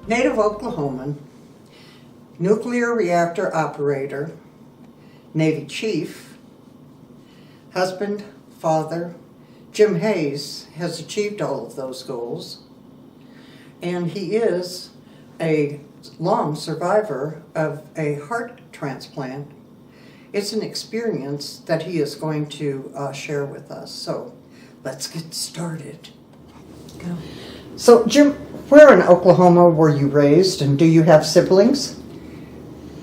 Native Oklahoman, nuclear reactor operator, Navy chief, husband, father. Jim Hayes has achieved all of those goals, and he is a long survivor of a heart transplant. It's an experience that he is going to share with us. So let's get started. Go. So Jim, where in Oklahoma were you raised, and do you have siblings?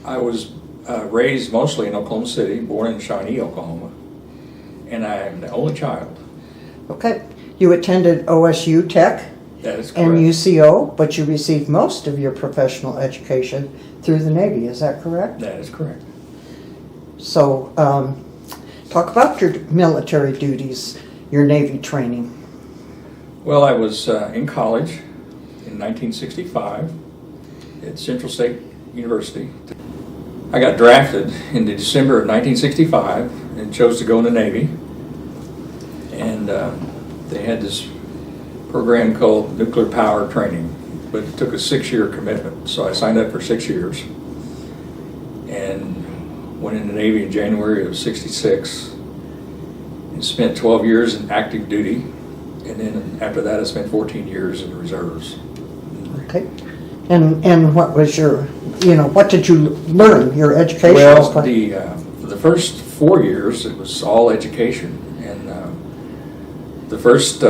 I was raised mostly in Oklahoma City, born in Shawnee, Oklahoma, and I am the only child. Okay. You attended OSU Tech That is correct. and UCO, but you received most of your professional education through the Navy. Is that correct? That is correct. So, talk about your military duties, your Navy training. Well, I was in college in 1965 at Central State University. I got drafted in December of 1965 and chose to go in the Navy. And they had this program called nuclear power training, but it took a 6-year commitment. So I signed up for 6 years and went in the Navy in January of '66 and spent 12 years in active duty. And then after that, I spent 14 years in the reserves. Okay. And what was your, what did you learn? Your education? Well, for the first 4 years, it was all education. And the first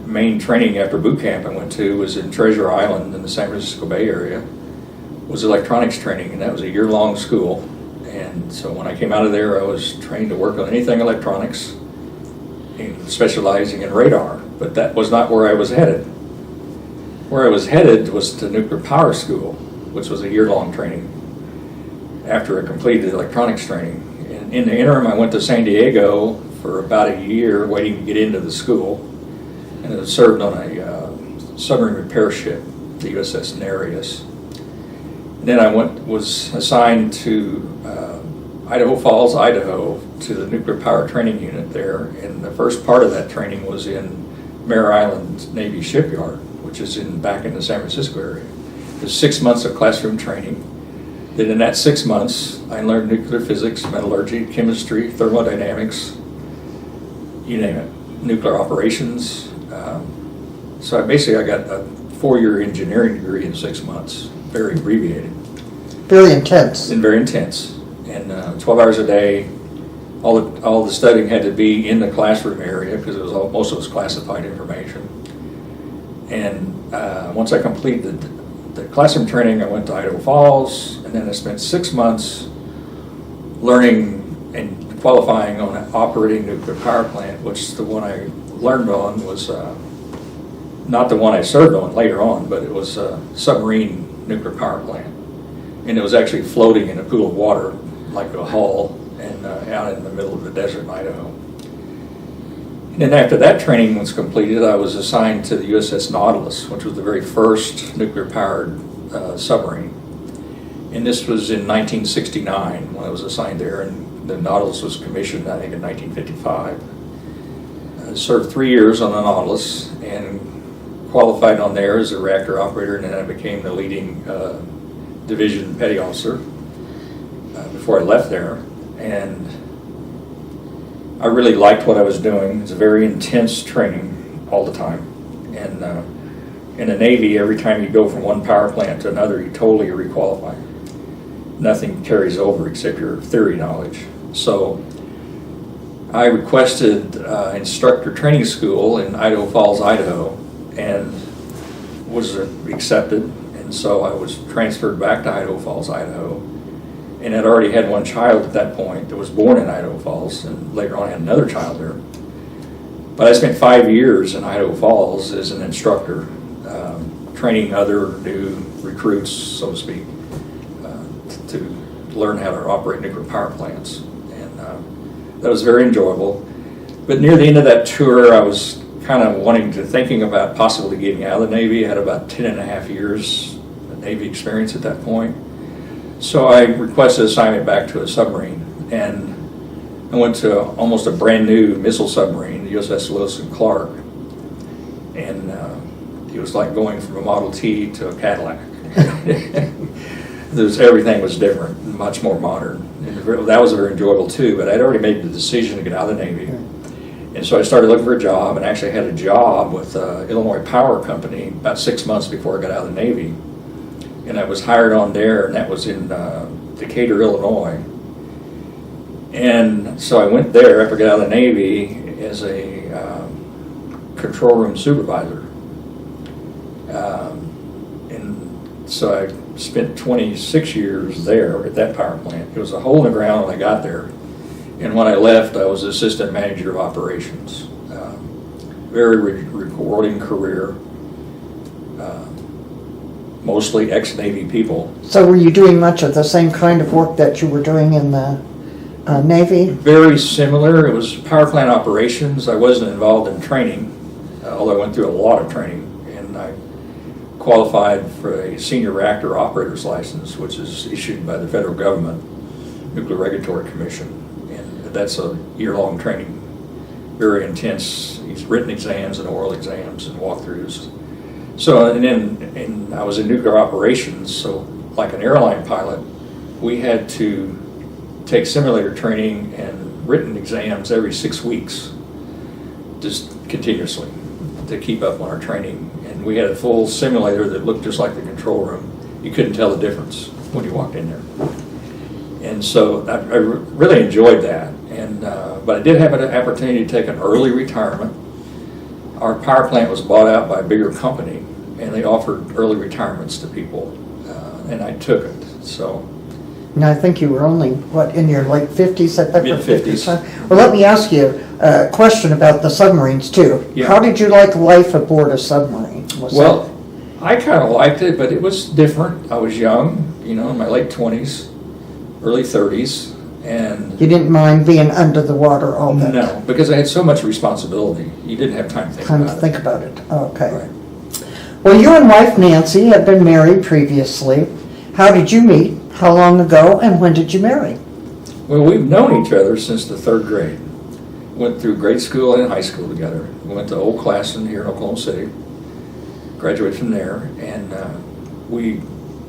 main training after boot camp I went to was in Treasure Island in the San Francisco Bay Area, was electronics training, and that was a year-long school. And so when I came out of there, I was trained to work on anything electronics, and specializing in radar, but that was not where I was headed. Where I was headed was to nuclear power school, which was a year-long training after I completed electronics training. And in the interim, I went to San Diego for about a year waiting to get into the school, and I served on a submarine repair ship, the USS Nereus. And then I was assigned to Idaho Falls, Idaho, to the nuclear power training unit there, and the first part of that training was in Mare Island Navy Shipyard, which is back in the San Francisco area. It was 6 months of classroom training. Then in that 6 months, I learned nuclear physics, metallurgy, chemistry, thermodynamics, you name it, nuclear operations. So I got a 4-year engineering degree in 6 months, very abbreviated. Very intense. And very intense. And 12 hours a day. All the studying had to be in the classroom area because most of it was classified information. And once I completed the classroom training, I went to Idaho Falls, and then I spent 6 months learning and qualifying on an operating nuclear power plant, which the one I learned on was not the one I served on later on, but it was a submarine nuclear power plant. And it was actually floating in a pool of water, like a hull, and out in the middle of the desert in Idaho. And then after that training was completed, I was assigned to the USS Nautilus, which was the very first nuclear-powered submarine. And this was in 1969 when I was assigned there, and the Nautilus was commissioned, I think, in 1955. I served 3 years on the Nautilus and qualified on there as a reactor operator, and then I became the leading division petty officer before I left there. And I really liked what I was doing. It's a very intense training all the time. And in the Navy, every time you go from one power plant to another, you totally requalify. Nothing carries over except your theory knowledge. So I requested instructor training school in Idaho Falls, Idaho, and was accepted. And so I was transferred back to Idaho Falls, Idaho, and had already had one child at that point that was born in Idaho Falls, and later on I had another child there. But I spent 5 years in Idaho Falls as an instructor, training other new recruits, so to speak, to learn how to operate nuclear power plants. And that was very enjoyable. But near the end of that tour, I was kind of thinking about possibly getting out of the Navy. I had about 10 and a half years of Navy experience at that point. So I requested assignment back to a submarine, and I went to almost a brand new missile submarine, the USS Lewis and Clark, and it was like going from a Model T to a Cadillac. Everything was different, much more modern. And that was very enjoyable too, but I'd already made the decision to get out of the Navy. And so I started looking for a job, and actually had a job with Illinois Power Company about 6 months before I got out of the Navy. And I was hired on there, and that was in Decatur, Illinois. And so I went there after I got out of the Navy as a control room supervisor. And so I spent 26 years there at that power plant. It was a hole in the ground when I got there. And when I left, I was assistant manager of operations. Very rewarding career. Mostly ex-Navy people. So were you doing much of the same kind of work that you were doing in the Navy? Very similar. It was power plant operations. I wasn't involved in training, although I went through a lot of training. And I qualified for a senior reactor operator's license, which is issued by the federal government, Nuclear Regulatory Commission. And that's a year-long training. Very intense written exams and oral exams and walkthroughs. So, and I was in nuclear operations, so like an airline pilot, we had to take simulator training and written exams every 6 weeks, just continuously, to keep up on our training. And we had a full simulator that looked just like the control room. You couldn't tell the difference when you walked in there. And so I really enjoyed that. And but I did have an opportunity to take an early retirement. Our power plant was bought out by a bigger company, and they offered early retirements to people, and I took it. So. And I think you were only, what, in your late 50s at that point? Mid-50s. Well, let me ask you a question about the submarines, too. Yeah. How did you like life aboard a submarine? Well, I kind of liked it, but it was different. I was young, in my late 20s, early 30s, and... You didn't mind being under the water all day? No, because I had so much responsibility. You didn't have time to think about it. Time to think about it, okay. Right. Well, you and wife Nancy had been married previously. How did you meet? How long ago, and when did you marry? Well, we've known each other since the 3rd grade. Went through grade school and high school together. We went to Old Classen here in Oklahoma City. Graduated from there, and we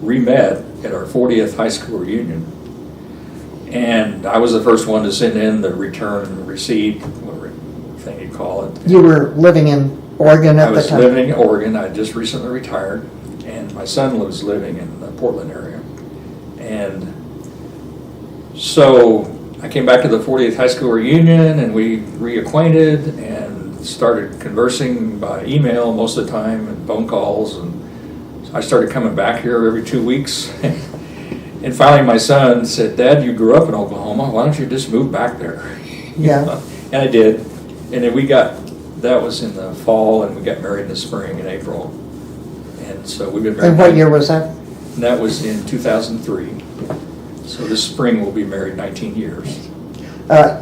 re-met at our 40th high school reunion. And I was the first one to send in the return receipt, whatever thing you call it. You were living in Oregon at the time? I was living in Oregon. I just recently retired, and my son was living in the Portland area. And so I came back to the 40th high school reunion, and we reacquainted and started conversing by email most of the time and phone calls. And I started coming back here every 2 weeks. And finally my son said, "Dad, you grew up in Oklahoma. Why don't you just move back there?" Yeah. And I did. And then that was in the fall, and we got married in the spring in April. And so we've been married. And what year was that? And that was in 2003. So this spring we'll be married 19 years.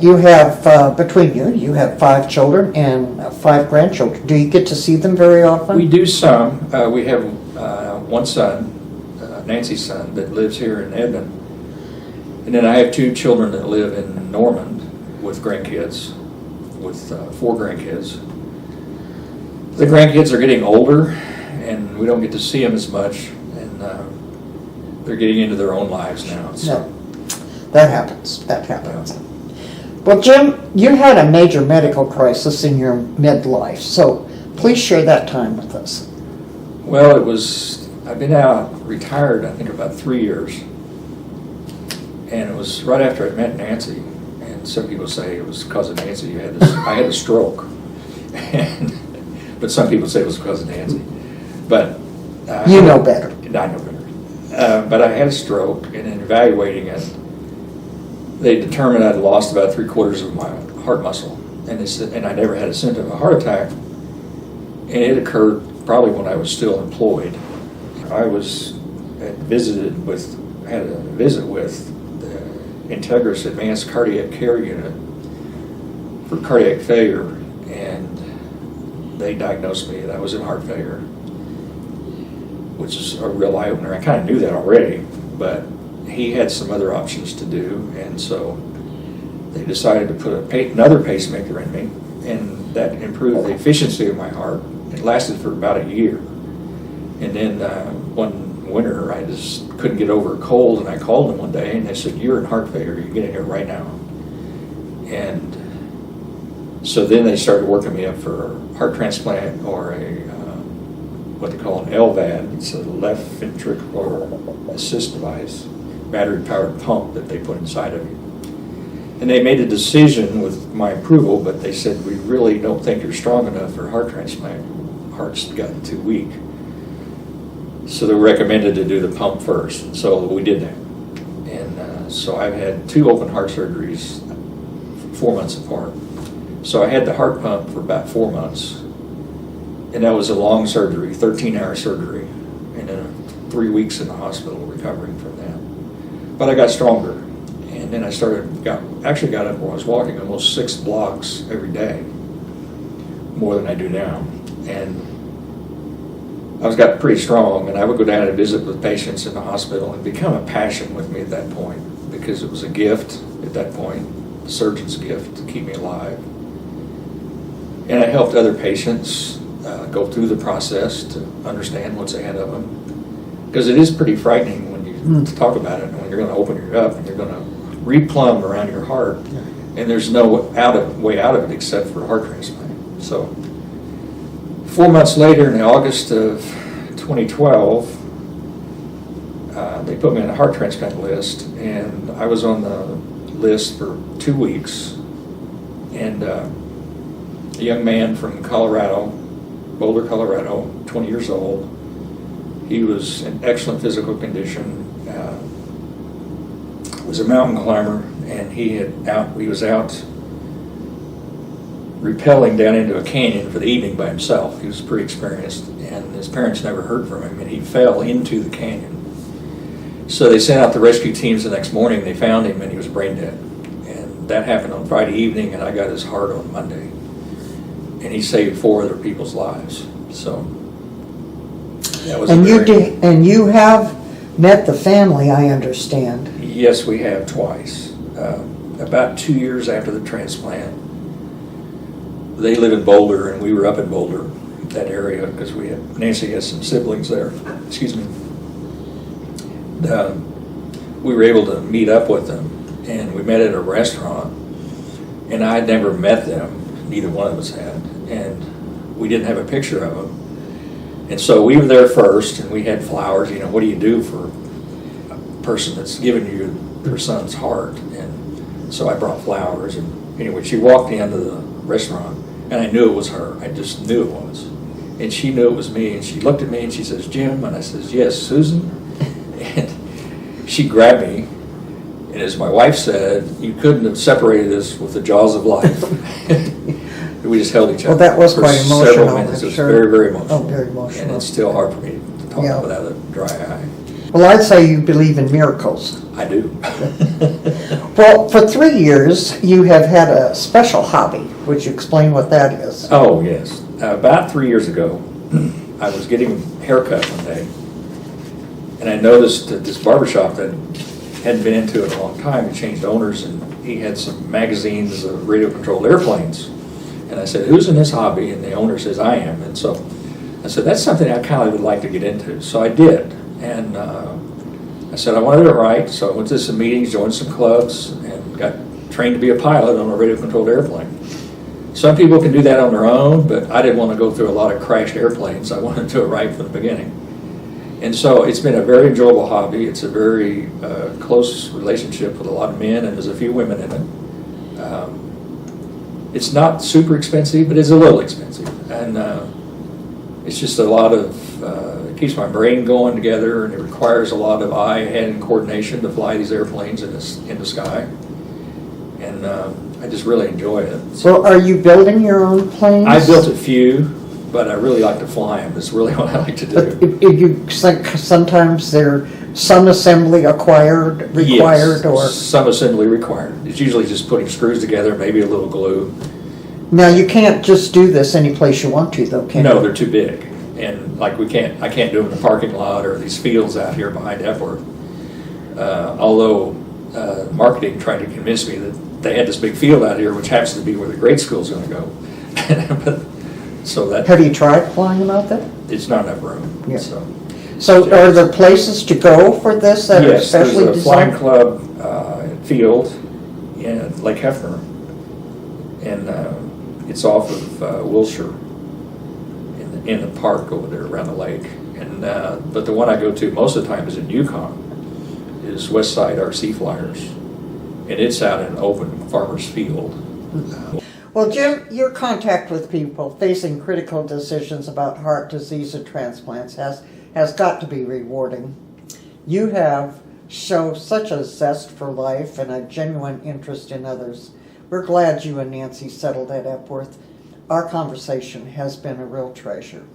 You have, between you have 5 children and 5 grandchildren. Do you get to see them very often? We do some. We have one son, Nancy's son, that lives here in Edmond. And then I have 2 children that live in Norman with grandkids, with 4 grandkids. The grandkids are getting older, and we don't get to see them as much. And they're getting into their own lives now. So. No, that happens. Well, Jim, you had a major medical crisis in your midlife, so please share that time with us. Well, I've been retired, I think, about 3 years. And it was right after I met Nancy. And some people say it was because of Nancy. I had a stroke. But some people say it was because of Nancy. But you know better. I know better. But I had a stroke, and in evaluating it, they determined I'd lost about 3/4 of my heart muscle, and I never had a symptom of a heart attack, and it occurred probably when I was still employed. I had a visit with the Integris Advanced Cardiac Care Unit for cardiac failure, and they diagnosed me that I was in heart failure, which is a real eye-opener. I kind of knew that already, but he had some other options to do, and so they decided to put another pacemaker in me, and that improved the efficiency of my heart. It lasted for about a year. And then when winter, I just couldn't get over a cold, and I called them one day, and they said, "You're in heart failure, you get in here right now." And so then they started working me up for a heart transplant, or what they call an LVAD. It's a left ventricular assist device, battery-powered pump that they put inside of you. And they made a decision with my approval, but they said, "We really don't think you're strong enough for a heart transplant. Heart's gotten too weak." So they recommended to do the pump first. So we did that. And so I've had 2 open heart surgeries 4 months apart. So I had the heart pump for about 4 months. And that was a long surgery, 13-hour surgery, and then 3 weeks in the hospital recovering from that. But I got stronger. And then I actually got up when I was walking almost 6 blocks every day, more than I do now. And I got pretty strong, and I would go down and visit with patients in the hospital, and become a passion with me at that point, because it was a gift at that point, the surgeon's gift to keep me alive. And I helped other patients go through the process to understand what's ahead of them, because it is pretty frightening when you talk about it, and when you're going to open your up and you're going to replumb around your heart, and there's no way out of it except for a heart transplant. So 4 months later, in August of 2012, they put me on a heart transplant list, and I was on the list for 2 weeks. And a young man from Colorado, Boulder, Colorado, 20 years old, he was in excellent physical condition, was a mountain climber, and he was out rappelling down into a canyon for the evening by himself. He was pretty experienced, and his parents never heard from him, and he fell into the canyon. So they sent out the rescue teams the next morning. They found him, and he was brain dead. And that happened on Friday evening, and I got his heart on Monday. And he saved 4 other people's lives. So that was and you have met the family, I understand. Yes, we have twice. About 2 years after the transplant, they live in Boulder, and we were up in Boulder, that area, because Nancy has some siblings there. Excuse me. We were able to meet up with them, and we met at a restaurant, and I had never met them, neither one of us had, and we didn't have a picture of them. And so we were there first, and we had flowers. You know, what do you do for a person that's given you their son's heart? And so I brought flowers, and anyway, she walked me into the restaurant, and I knew it was her. I just knew it was. And she knew it was me, and she looked at me, and she says, "Jim," and I says, "Yes, Susan." And she grabbed me, and as my wife said, "You couldn't have separated us with the jaws of life." We just held each other. Well, that was quite several emotional, minutes. It was sure. very, very emotional. Oh, very emotional. And it's still hard for me to talk Yeah. without a dry eye. Well, I'd say you believe in miracles. I do. Well, for 3 years, you have had a special hobby. Would you explain what that is? Oh, yes. About 3 years ago, I was getting a haircut one day, and I noticed that this barbershop that hadn't been into it in a long time, he changed owners, and he had some magazines of radio-controlled airplanes. And I said, "Who's in this hobby?" And the owner says, "I am." And so I said, "That's something I kind of would like to get into." So I did. And I said, "I want to do it right." So I went to some meetings, joined some clubs, and got trained to be a pilot on a radio-controlled airplane. Some people can do that on their own, but I didn't want to go through a lot of crashed airplanes. I wanted to do it right from the beginning. And so it's been a very enjoyable hobby. It's a very close relationship with a lot of men, and there's a few women in it. It's not super expensive, but it's a little expensive. And it's just a lot of, it keeps my brain going together, and it requires a lot of eye-hand coordination to fly these airplanes in the sky. And I just really enjoy it. So, Well, are you building your own planes? I built a few, but I really like to fly them. That's really what I like to But do. you think sometimes they're some assembly required, Yes, or? some assembly required. It's usually just putting screws together, maybe a little glue. Now, you can't just do this any place you want to, though, can you? No, they're too big. And like I can't do them in the parking lot or these fields out here behind Epworth. Although marketing tried to convince me that they had this big field out here, which happens to be where the grade school's going to go. But, so that Have you tried flying them out there? it's not enough room. Yeah. So So are there places to go for this that are Yes, especially there's a flying designed? club field in Lake Hefner, and it's off of Wilshire in the park over there around the lake. And but the one I go to most of the time is in Yukon, is Westside RC Flyers, and it's out in open farmer's field. Well, Jim, your contact with people facing critical decisions about heart disease and transplants has got to be rewarding. You have shown such a zest for life and a genuine interest in others. We're glad you and Nancy settled at Epworth. Our conversation has been a real treasure.